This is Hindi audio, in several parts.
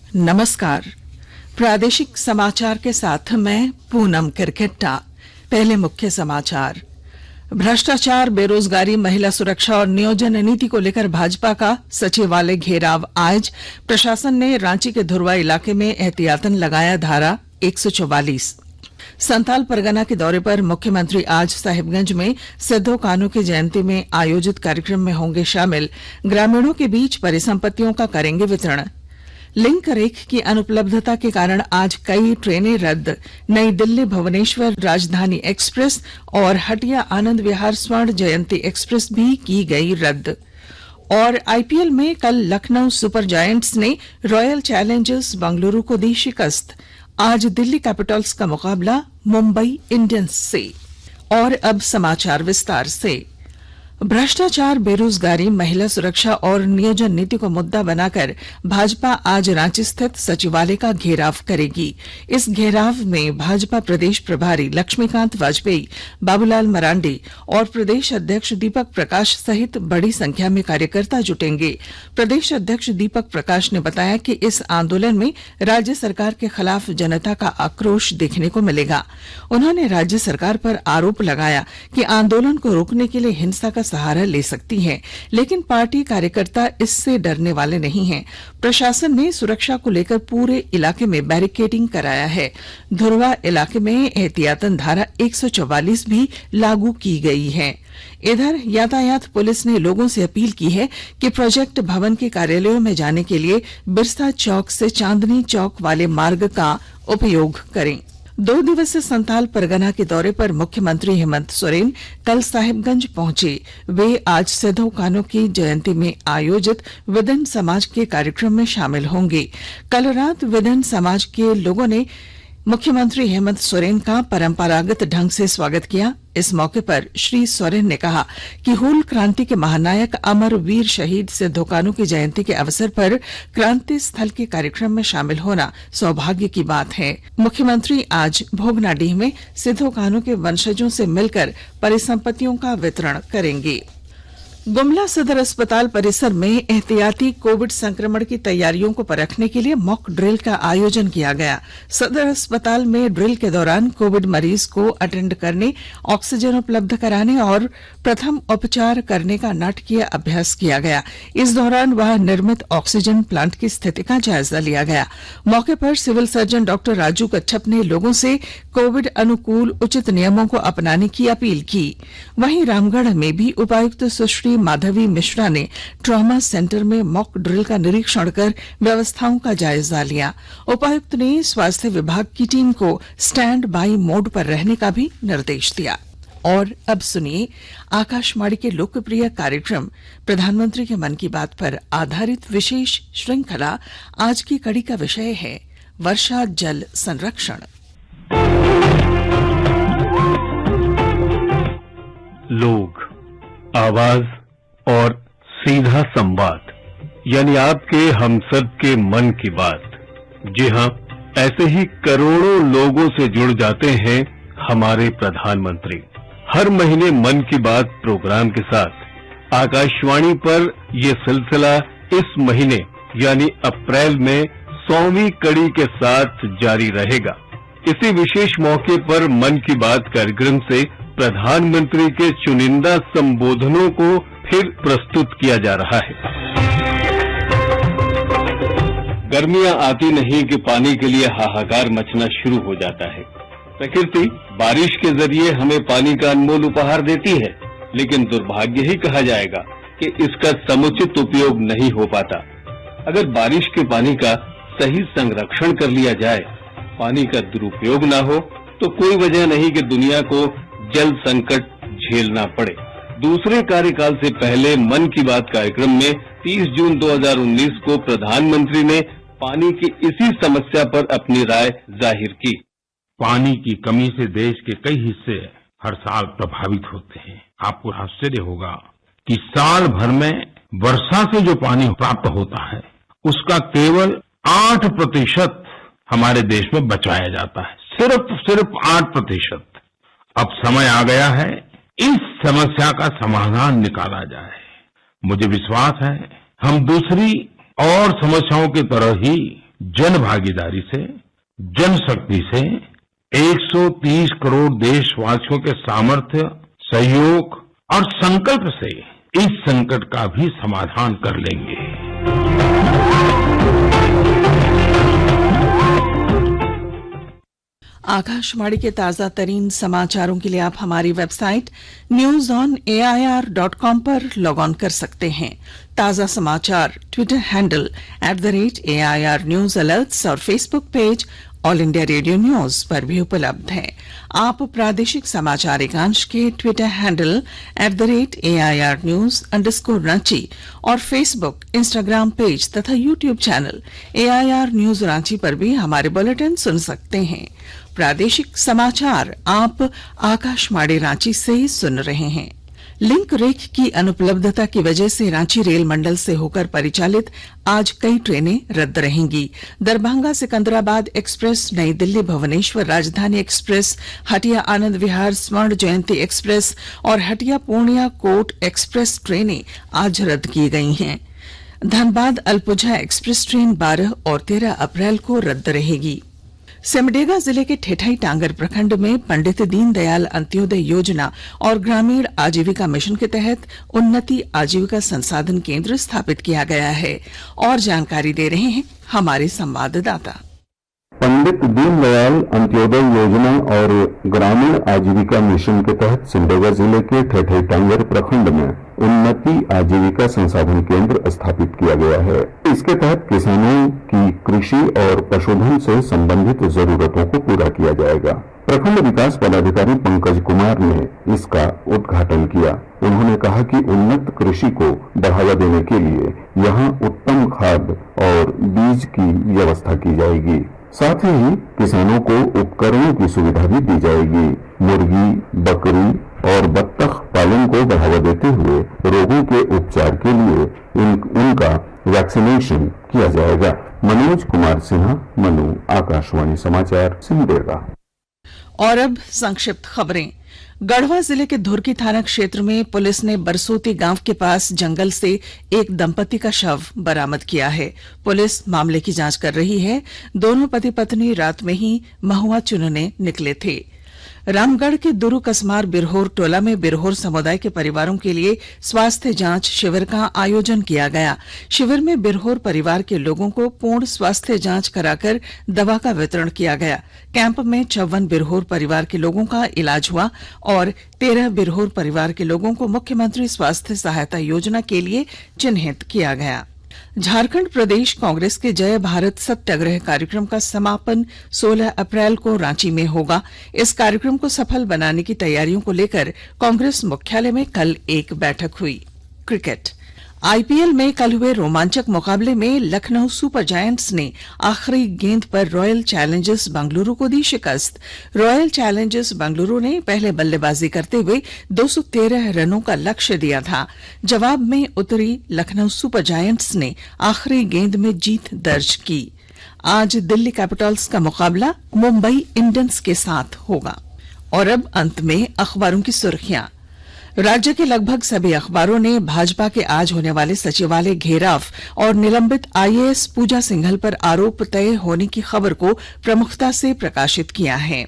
नमस्कार। प्रादेशिक समाचार के साथ मैं पूनम किरकिट्टा। पहले मुख्य समाचार। भ्रष्टाचार, बेरोजगारी, महिला सुरक्षा और नियोजन नीति को लेकर भाजपा का सचिवालय घेराव आज। प्रशासन ने रांची के धुरवा इलाके में एहतियातन लगाया धारा 144। संथाल परगना के दौरे पर मुख्यमंत्री आज साहिबगंज में सिद्धो कान्हू की जयंती में आयोजित कार्यक्रम में होंगे शामिल। ग्रामीणों के बीच परिसंपत्तियों का करेंगे वितरण। लिंक रेख की अनुपलब्धता के कारण आज कई ट्रेनें रद्द। नई दिल्ली भुवनेश्वर राजधानी एक्सप्रेस और हटिया आनंद विहार स्वर्ण जयंती एक्सप्रेस भी की गई रद्द। और आईपीएल में कल लखनऊ सुपर जायंट्स ने रॉयल चैलेंजर्स बेंगलुरु को दी शिकस्त। आज दिल्ली कैपिटल्स का मुकाबला मुंबई इंडियंस से। और अब समाचार विस्तार से। भ्रष्टाचार, बेरोजगारी, महिला सुरक्षा और नियोजन नीति को मुद्दा बनाकर भाजपा आज रांची स्थित सचिवालय का घेराव करेगी। इस घेराव में भाजपा प्रदेश प्रभारी लक्ष्मीकांत वाजपेयी, बाबूलाल मरांडी और प्रदेश अध्यक्ष दीपक प्रकाश सहित बड़ी संख्या में कार्यकर्ता जुटेंगे। प्रदेश अध्यक्ष दीपक प्रकाश ने बताया कि इस आंदोलन में राज्य सरकार के खिलाफ जनता का आक्रोश देखने को मिलेगा। उन्होंने राज्य सरकार पर आरोप लगाया कि आंदोलन को रोकने के लिए हिंसा का सहारा ले सकती है, लेकिन पार्टी कार्यकर्ता इससे डरने वाले नहीं हैं। प्रशासन ने सुरक्षा को लेकर पूरे इलाके में बैरिकेडिंग कराया है। धुरवा इलाके में एहतियातन धारा 144 भी लागू की गई है। इधर यातायात पुलिस ने लोगों से अपील की है कि प्रोजेक्ट भवन के कार्यालयों में जाने के लिए बिरसा चौक से चांदनी चौक वाले मार्ग का उपयोग करें। 2 दिवसीय संथाल परगना के दौरे पर मुख्यमंत्री हेमंत सोरेन कल साहिबगंज पहुंचे। वे आज सिद्धो कान्हू की जयंती में आयोजित विदन समाज के कार्यक्रम में शामिल होंगे। कल रात विदन समाज के लोगों ने मुख्यमंत्री हेमंत सोरेन का परंपरागत ढंग से स्वागत किया। इस मौके पर श्री सोरेन ने कहा कि हूल क्रांति के महानायक अमर वीर शहीद सिद्धो कान्हू की जयंती के अवसर पर क्रांति स्थल के कार्यक्रम में शामिल होना सौभाग्य की बात है। मुख्यमंत्री आज भोगनाडीह में सिद्धो कान्हू के वंशजों से मिलकर परिसंपत्तियों का वितरण करेंगे। गुमला सदर अस्पताल परिसर में एहतियाती कोविड संक्रमण की तैयारियों को परखने के लिए मॉक ड्रिल का आयोजन किया गया। सदर अस्पताल में ड्रिल के दौरान कोविड मरीज को अटेंड करने, ऑक्सीजन उपलब्ध कराने और प्रथम उपचार करने का नाटकीय अभ्यास किया गया। इस दौरान वहां निर्मित ऑक्सीजन प्लांट की स्थिति का जायजा लिया गया। मौके पर सिविल सर्जन डॉक्टर राजू कच्छप ने लोगों से कोविड अनुकूल उचित नियमों को अपनाने की अपील की। वहीं रामगढ़ में भी उपायुक्त सुश्री माधवी मिश्रा ने ट्रॉमा सेंटर में मॉक ड्रिल का निरीक्षण कर व्यवस्थाओं का जायजा लिया। उपायुक्त ने स्वास्थ्य विभाग की टीम को स्टैंड बाई मोड पर रहने का भी निर्देश दिया। और अब सुनिए आकाशवाणी के लोकप्रिय कार्यक्रम प्रधानमंत्री के मन की बात पर आधारित विशेष श्रृंखला। आज की कड़ी का विषय है वर्षा जल संरक्षण। लोग, आवाज और सीधा संवाद, यानी आपके हम सब के मन की बात। जी हाँ, ऐसे ही करोड़ों लोगों से जुड़ जाते हैं हमारे प्रधानमंत्री। हर महीने मन की बात प्रोग्राम के साथ आकाशवाणी पर ये सिलसिला इस महीने यानी अप्रैल में 100वीं कड़ी के साथ जारी रहेगा। इसी विशेष मौके पर मन की बात कार्यक्रम से प्रधानमंत्री के चुनिंदा संबोधनों को फिर प्रस्तुत किया जा रहा है। गर्मियां आती नहीं कि पानी के लिए हाहाकार मचना शुरू हो जाता है। प्रकृति बारिश के जरिए हमें पानी का अनमोल उपहार देती है, लेकिन दुर्भाग्य ही कहा जाएगा कि इसका समुचित उपयोग नहीं हो पाता। अगर बारिश के पानी का सही संरक्षण कर लिया जाए, पानी का दुरुपयोग ना हो, तो कोई वजह नहीं कि दुनिया को जल संकट झेलना पड़े। दूसरे कार्यकाल से पहले मन की बात कार्यक्रम में 30 जून 2019 को प्रधानमंत्री ने पानी की इसी समस्या पर अपनी राय जाहिर की। पानी की कमी से देश के कई हिस्से हर साल प्रभावित होते हैं। आपको आश्चर्य होगा कि साल भर में वर्षा से जो पानी प्राप्त होता है, उसका केवल 8% हमारे देश में बचाया जाता है। सिर्फ 8%। अब समय आ गया है इस समस्या का समाधान निकाला जाए। मुझे विश्वास है हम दूसरी और समस्याओं की तरह ही जन भागीदारी से, जनशक्ति से 130 करोड़ देशवासियों के सामर्थ्य, सहयोग और संकल्प से इस संकट का भी समाधान कर लेंगे। आकाशवाणी के ताजा तरीन समाचारों के लिए आप हमारी वेबसाइट newsonair.com पर लॉग ऑन कर सकते हैं। ताजा समाचार Twitter handle @AIR News Alerts और Facebook page all India radio news पर भी उपलब्ध है। आप प्रादेशिक समाचार एकांश के ट्विटर हैंडल @AIR News _ और फेसबुक, इंस्टाग्राम पेज तथा YouTube channel AIR News Ranchi पर भी हमारे बुलेटिन सुन सकते हैं। प्रादेशिक समाचार आप आकाशवाणी रांची से सुन रहे हैं। लिंक रेक की अनुपलब्धता की वजह से रांची रेल मंडल से होकर परिचालित आज कई ट्रेनें रद्द रहेंगी। दरभंगा सिकंदराबाद एक्सप्रेस, नई दिल्ली भुवनेश्वर राजधानी एक्सप्रेस, हटिया आनंद विहार स्वर्ण जयंती एक्सप्रेस और हटिया पूर्णिया कोट एक्सप्रेस ट्रेनें आज रद्द की गई हैं। धनबाद अल्पुझा एक्सप्रेस ट्रेन 12 और 13 अप्रैल को रद्द रहेगी। सिमडेगा जिले के ठेठाई टांगर प्रखंड में पंडित दीनदयाल अंत्योदय योजना और ग्रामीण आजीविका मिशन के तहत उन्नति आजीविका संसाधन केंद्र स्थापित किया गया है। और जानकारी दे रहे हैं हमारे संवाददाता। पंडित दीनदयाल अंत्योदय योजना और ग्रामीण आजीविका मिशन के तहत सिमडेगा जिले के ठेठई टांगर प्रखंड में उन्नति आजीविका संसाधन केंद्र स्थापित किया गया है। इसके तहत किसानों की कृषि और पशुधन से संबंधित जरूरतों को पूरा किया जाएगा। प्रखंड विकास पदाधिकारी पंकज कुमार ने इसका उद्घाटन किया। उन्होंने कहा कि उन्नत कृषि को बढ़ावा देने के लिए यहाँ उत्तम खाद और बीज की व्यवस्था की जाएगी। साथ ही किसानों को उपकरणों की सुविधा भी दी जाएगी। मुर्गी, बकरी और बत्तख पालन को बढ़ावा देते हुए रोगों के उपचार के लिए उनका वैक्सीनेशन किया जाएगा। मनोज कुमार सिन्हा, मनु, आकाशवाणी समाचार, सिमडेगा। और अब संक्षिप्त खबरें। गढ़वा जिले के धुरकी थाना क्षेत्र में पुलिस ने बरसोती गांव के पास जंगल से एक दंपति का शव बरामद किया है। पुलिस मामले की जांच कर रही है। दोनों पति पत्नी रात में ही महुआ चुनने निकले थे। रामगढ़ के दुरु कसमार बिरहोर टोला में बिरहोर समुदाय के परिवारों के लिए स्वास्थ्य जांच शिविर का आयोजन किया गया। शिविर में बिरहोर परिवार के लोगों को पूर्ण स्वास्थ्य जांच कराकर दवा का वितरण किया गया। कैंप में 54 बिरहोर परिवार के लोगों का इलाज हुआ और 13 बिरहोर परिवार के लोगों को मुख्यमंत्री स्वास्थ्य सहायता योजना के लिए चिन्हित किया गया। झारखंड प्रदेश कांग्रेस के जय भारत सत्याग्रह कार्यक्रम का समापन 16 अप्रैल को रांची में होगा। इस कार्यक्रम को सफल बनाने की तैयारियों को लेकर कांग्रेस मुख्यालय में कल एक बैठक हुई। क्रिकेट आईपीएल में कल हुए रोमांचक मुकाबले में लखनऊ सुपर जायंट्स ने आखिरी गेंद पर रॉयल चैलेंजर्स बेंगलुरु को दी शिकस्त। रॉयल चैलेंजर्स बेंगलुरु ने पहले बल्लेबाजी करते हुए 213 रनों का लक्ष्य दिया था। जवाब में उतरी लखनऊ सुपर जायंट्स ने आखिरी गेंद में जीत दर्ज की। आज दिल्ली कैपिटल्स का मुकाबला मुंबई इंडियंस के साथ होगा। और अब अंत में अखबारों की सुर्खियां। राज्य के लगभग सभी अखबारों ने भाजपा के आज होने वाले सचिवालय घेराव और निलंबित आईएएस पूजा सिंघल पर आरोप तय होने की खबर को प्रमुखता से प्रकाशित किया है।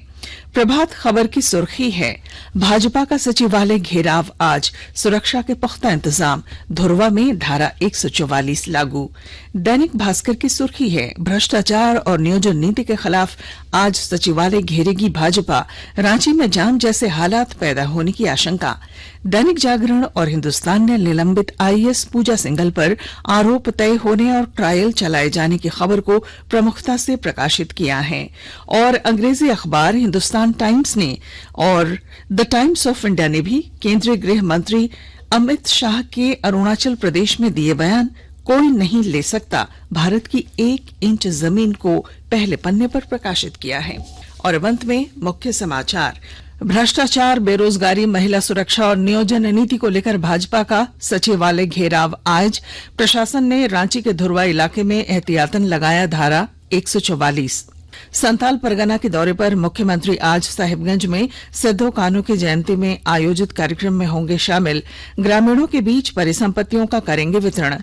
प्रभात खबर की सुर्खी है, भाजपा का सचिवालय घेराव आज, सुरक्षा के पुख्ता इंतजाम, धुरवा में धारा 144 लागू। दैनिक भास्कर की सुर्खी है, भ्रष्टाचार और नियोजन नीति के खिलाफ आज सचिवालय घेरेगी भाजपा, रांची में जाम जैसे हालात पैदा होने की आशंका। दैनिक जागरण और हिंदुस्तान ने निलंबित आईएएस पूजा सिंघल पर आरोप तय होने और ट्रायल चलाए जाने की खबर को प्रमुखता से प्रकाशित किया है। और अंग्रेजी अखबार हिंदुस्तान टाइम्स ने और द टाइम्स ऑफ इंडिया ने भी केंद्रीय गृह मंत्री अमित शाह के अरुणाचल प्रदेश में दिए बयान, कोई नहीं ले सकता भारत की 1 इंच जमीन को पहले पन्ने पर प्रकाशित किया है। और अब अंत में मुख्य समाचार। भ्रष्टाचार, बेरोजगारी, महिला सुरक्षा और नियोजन नीति को लेकर भाजपा का सचिवालय घेराव आज, प्रशासन ने रांची के धुरवा इलाके में एहतियातन लगाया धारा 144। संताल परगना के दौरे पर मुख्यमंत्री आज साहिबगंज में सिद्धो कान्हू की जयंती में आयोजित कार्यक्रम में होंगे शामिल। ग्रामीणों के बीच परिसंपत्तियों का करेंगे वितरण।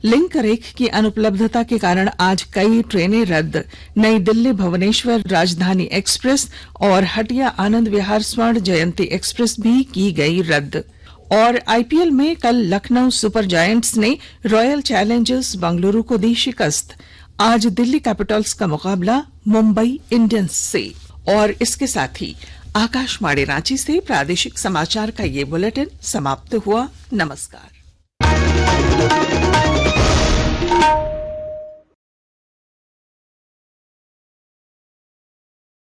लिंक रेख की अनुपलब्धता के कारण आज कई ट्रेनें रद्द। नई दिल्ली भुवनेश्वर राजधानी एक्सप्रेस और हटिया आनंद विहार स्वर्ण जयंती एक्सप्रेस भी की गई रद्द। और आईपीएल में कल लखनऊ सुपर जायंट्स ने रॉयल चैलेंजर्स बेंगलुरु को दी शिकस्त। आज दिल्ली कैपिटल्स का मुकाबला मुंबई इंडियंस से। और इसके साथ ही आकाशवाणी रांची से प्रादेशिक समाचार का ये बुलेटिन समाप्त हुआ। नमस्कार।